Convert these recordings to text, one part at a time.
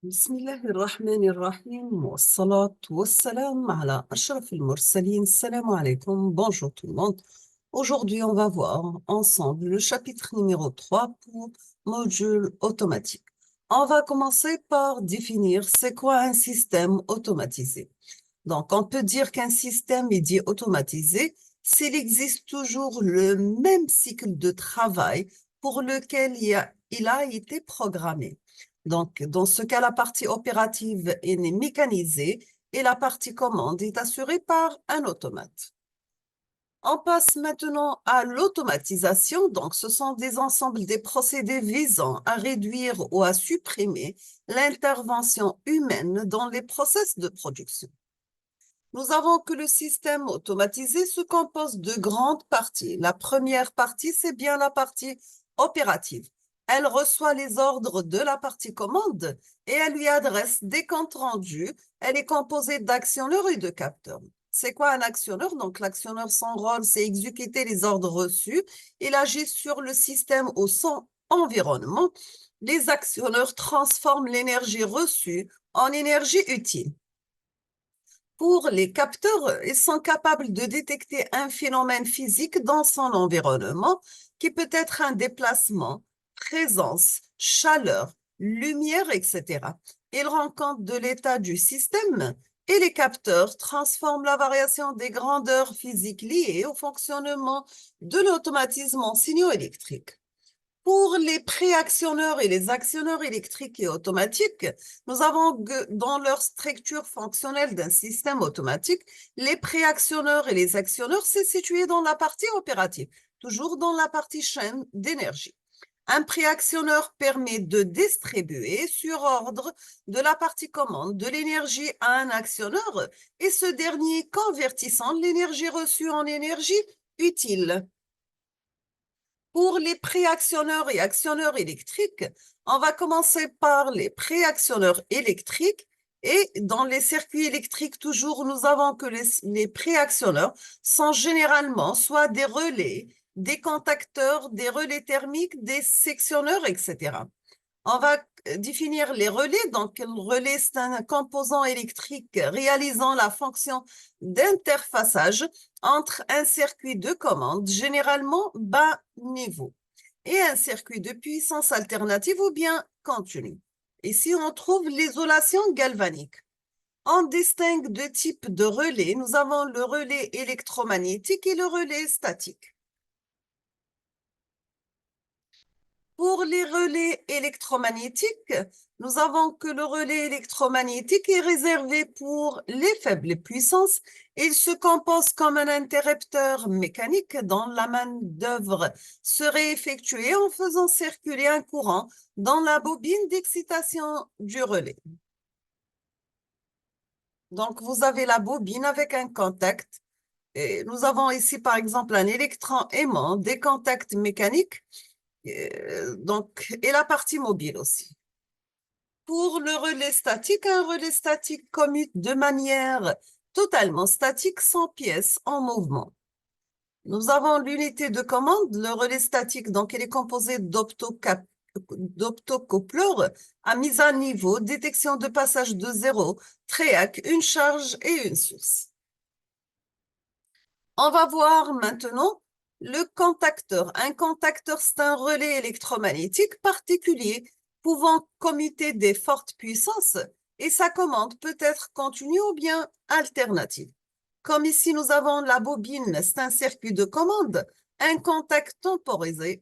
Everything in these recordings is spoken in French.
بسم الله الرحمن الرحيم والصلاة والسلام على أشرف المرسلين. Salam alaikum, bonjour tout le monde. Aujourd'hui, on va voir ensemble le chapitre numéro 3 pour module automatique. On va commencer par définir c'est quoi un système automatisé. Donc, on peut dire qu'un système est dit automatisé s'il existe toujours le même cycle de travail pour lequel il a été programmé. Donc, dans ce cas, la partie opérative est mécanisée et la partie commande est assurée par un automate. On passe maintenant à l'automatisation. Donc, ce sont des ensembles des procédés visant à réduire ou à supprimer l'intervention humaine dans les process de production. Nous avons que le système automatisé se compose de grandes parties. La première partie, c'est bien la partie opérative. Elle reçoit les ordres de la partie commande et elle lui adresse des comptes rendus. Elle est composée d'actionneurs et de capteurs. C'est quoi un actionneur? Donc, l'actionneur, son rôle, c'est exécuter les ordres reçus. Il agit sur le système ou son environnement. Les actionneurs transforment l'énergie reçue en énergie utile. Pour les capteurs, ils sont capables de détecter un phénomène physique dans son environnement qui peut être un déplacement, présence, chaleur, lumière, etc. Ils rendent compte de l'état du système et les capteurs transforment la variation des grandeurs physiques liées au fonctionnement de l'automatisme en signaux électriques. Pour les préactionneurs et les actionneurs électriques et automatiques, nous avons dans leur structure fonctionnelle d'un système automatique, les préactionneurs et les actionneurs, c'est situé dans la partie opérative, toujours dans la partie chaîne d'énergie. Un préactionneur permet de distribuer sur ordre de la partie commande de l'énergie à un actionneur et ce dernier convertissant l'énergie reçue en énergie utile. Pour les préactionneurs et actionneurs électriques, on va commencer par les préactionneurs électriques. Et dans les circuits électriques, toujours, nous avons que les préactionneurs sont généralement soit des relais, des contacteurs, des relais thermiques, des sectionneurs, etc. On va définir les relais. Donc, le relais, c'est un composant électrique réalisant la fonction d'interfaçage entre un circuit de commande, généralement bas niveau, et un circuit de puissance alternative ou bien continue. Ici, on trouve l'isolation galvanique. On distingue deux types de relais. Nous avons le relais électromagnétique et le relais statique. Pour les relais électromagnétiques, nous avons que le relais électromagnétique est réservé pour les faibles puissances. Il se compose comme un interrupteur mécanique dont la main-d'œuvre serait effectuée en faisant circuler un courant dans la bobine d'excitation du relais. Donc, vous avez la bobine avec un contact. Et nous avons ici, par exemple, un électron aimant, des contacts mécaniques. Et la partie mobile aussi. Pour le relais statique, un relais statique commute de manière totalement statique, sans pièces en mouvement. Nous avons l'unité de commande, le relais statique, donc il est composé d'optocoupleurs à mise à niveau, détection de passage de zéro, TREAC, une charge et une source. On va voir maintenant le contacteur. Un contacteur, c'est un relais électromagnétique particulier pouvant commuter des fortes puissances et sa commande peut être continue ou bien alternative. Comme ici, nous avons la bobine, c'est un circuit de commande, un contact temporisé,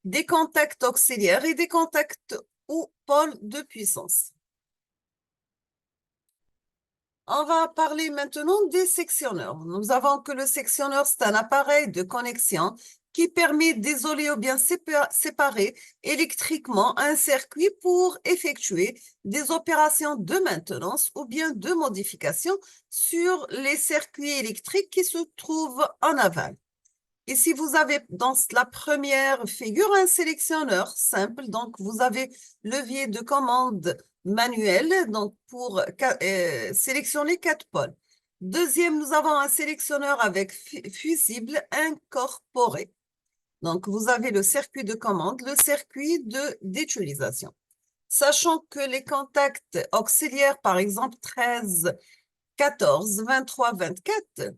des contacts auxiliaires et des contacts ou pôles de puissance. On va parler maintenant des sectionneurs. Nous avons que le sectionneur, c'est un appareil de connexion qui permet d'isoler ou bien séparer électriquement un circuit pour effectuer des opérations de maintenance ou bien de modification sur les circuits électriques qui se trouvent en aval. Ici, vous avez dans la première figure un sélectionneur simple. Donc, vous avez levier de commande manuel donc pour sélectionner 4 pôles. Deuxième, nous avons un sélectionneur avec fusible incorporé. Donc, vous avez le circuit de commande, le circuit d'utilisation. sachant que les contacts auxiliaires, par exemple 13, 14, 23, 24,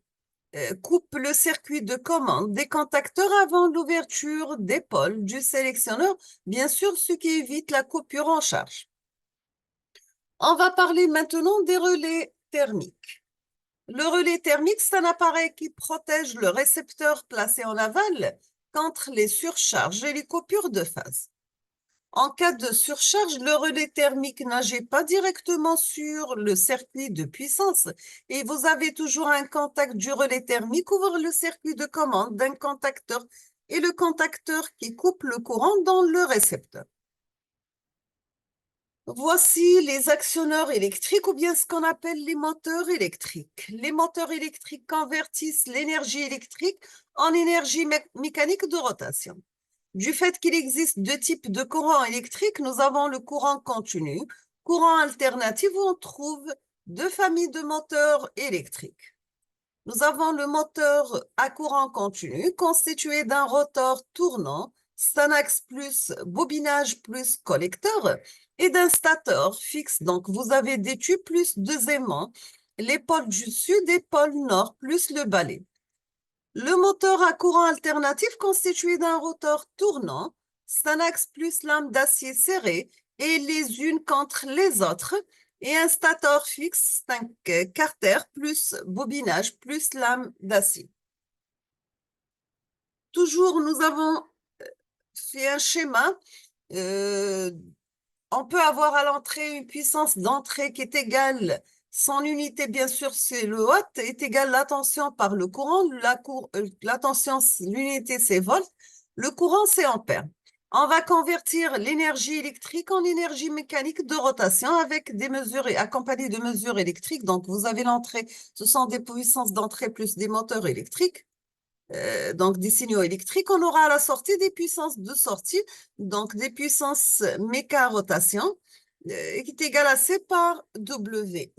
coupent le circuit de commande des contacteurs avant l'ouverture des pôles du sélectionneur, bien sûr, ce qui évite la coupure en charge. On va parler maintenant des relais thermiques. Le relais thermique, c'est un appareil qui protège le récepteur placé en aval contre les surcharges et les coupures de phase. En cas de surcharge, le relais thermique n'agit pas directement sur le circuit de puissance et vous avez toujours un contact du relais thermique ouvre le circuit de commande d'un contacteur et le contacteur qui coupe le courant dans le récepteur. Voici les actionneurs électriques ou bien ce qu'on appelle les moteurs électriques. Les moteurs électriques convertissent l'énergie électrique en énergie mécanique de rotation. Du fait qu'il existe deux types de courant électrique, nous avons le courant continu, courant alternatif où on trouve deux familles de moteurs électriques. Nous avons le moteur à courant continu constitué d'un rotor tournant, stanax plus bobinage plus collecteur et d'un stateur fixe. Donc, vous avez des tubes plus deux aimants, les pôles du sud et pôle nord plus le balai. Le moteur à courant alternatif constitué d'un rotor tournant, stanax plus lame d'acier serrée et les unes contre les autres, et un stateur fixe, c'est un carter plus bobinage plus lame d'acier. Toujours, nous avons fait un schéma. On peut avoir à l'entrée une puissance d'entrée qui est égale, son unité, bien sûr, c'est le watt, est égale la tension par le courant. La tension, l'unité, c'est volt. Le courant, c'est ampère. On va convertir l'énergie électrique en énergie mécanique de rotation avec des mesures accompagnées de mesures électriques. Donc, vous avez l'entrée, ce sont des puissances d'entrée plus des moteurs électriques. Donc des signaux électriques, on aura à la sortie des puissances de sortie, donc des puissances méca-rotation, qui est égale à C par W.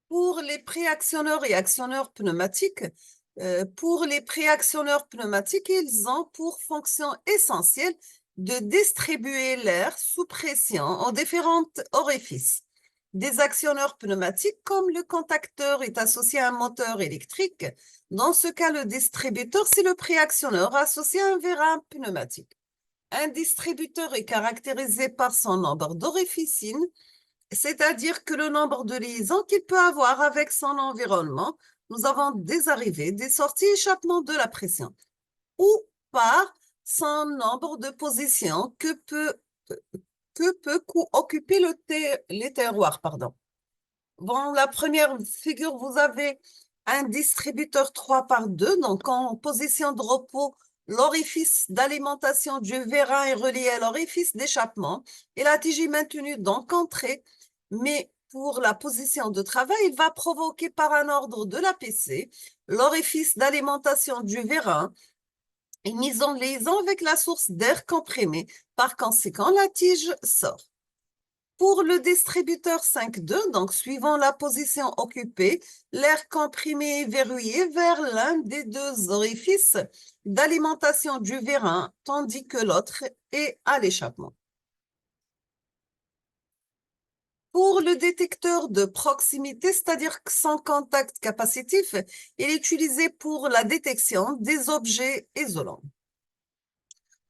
Pour les préactionneurs et actionneurs pneumatiques, ils ont pour fonction essentielle de distribuer l'air sous pression aux différents orifices. Des actionneurs pneumatiques, comme le contacteur est associé à un moteur électrique, dans ce cas, le distributeur, c'est le préactionneur associé à un vérin pneumatique. Un distributeur est caractérisé par son nombre d'orificines, c'est-à-dire que le nombre de liaisons qu'il peut avoir avec son environnement. Nous avons des arrivées, des sorties, échappements de la pression, ou par son nombre de positions que peut occuper les terroirs. Dans la première figure, vous avez un distributeur 3/2, donc en position de repos, l'orifice d'alimentation du vérin est relié à l'orifice d'échappement et la tige est maintenue donc entrée, mais pour la position de travail, il va provoquer par un ordre de l'APC, l'orifice d'alimentation du vérin est mis en liaison avec la source d'air comprimé. Par conséquent, la tige sort. Pour le distributeur 5.2, donc suivant la position occupée, l'air comprimé est verrouillé vers l'un des deux orifices d'alimentation du vérin, tandis que l'autre est à l'échappement. Pour le détecteur de proximité, c'est-à-dire sans contact capacitif, il est utilisé pour la détection des objets isolants.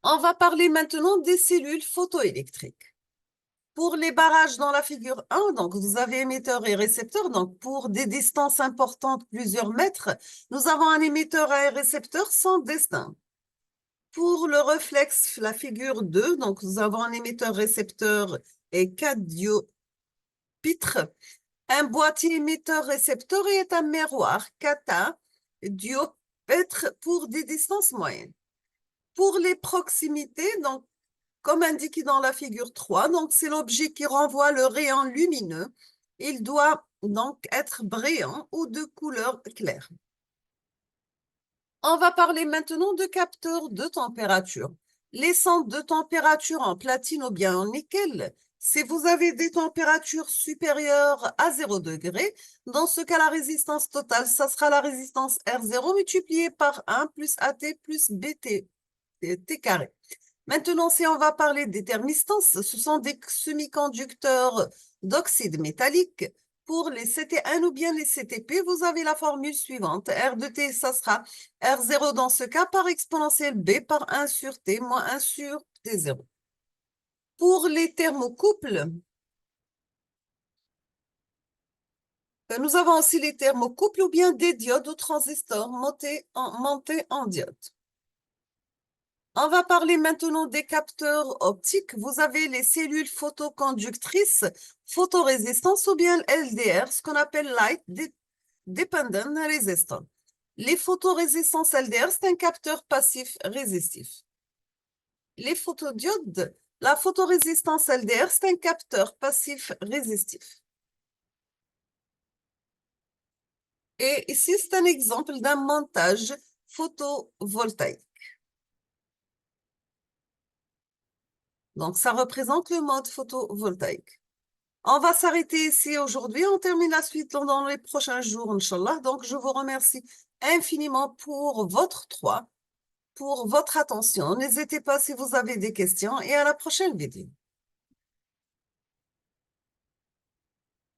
On va parler maintenant des cellules photoélectriques. Pour les barrages dans la figure 1, donc vous avez émetteur et récepteur. Donc pour des distances importantes, plusieurs mètres, nous avons un émetteur et un récepteur sans destin. Pour le réflexe, la figure 2, donc nous avons un émetteur-récepteur et 4 diopitres. Un boîtier émetteur-récepteur est un miroir kata diopètre pour des distances moyennes. Pour les proximités, donc comme indiqué dans la figure 3, donc c'est l'objet qui renvoie le rayon lumineux. Il doit donc être brillant ou de couleur claire. On va parler maintenant de capteurs de température. Les centres de température en platine ou bien en nickel, si vous avez des températures supérieures à 0 degré, dans ce cas, la résistance totale, ça sera la résistance R0 multipliée par 1 plus AT plus BT, T carré. Maintenant, si on va parler des thermistans, ce sont des semi-conducteurs d'oxyde métallique. Pour les CT1 ou bien les CTP, vous avez la formule suivante. R de T, ça sera R0 dans ce cas par exponentielle B par 1 sur T moins 1 sur T0. Pour les thermocouples, nous avons aussi les thermocouples ou bien des diodes ou transistors montés en diode. On va parler maintenant des capteurs optiques. Vous avez les cellules photoconductrices, photorésistance ou bien LDR, ce qu'on appelle Light Dependent Resistor. Les photorésistances LDR, c'est un capteur passif résistif. Les photodiodes, la photorésistance LDR, c'est un capteur passif résistif. Et ici, c'est un exemple d'un montage photovoltaïque. Donc, ça représente le mode photovoltaïque. On va s'arrêter ici aujourd'hui. On termine la suite dans les prochains jours, Inch'Allah. Donc, je vous remercie infiniment pour pour votre attention. N'hésitez pas si vous avez des questions et à la prochaine vidéo.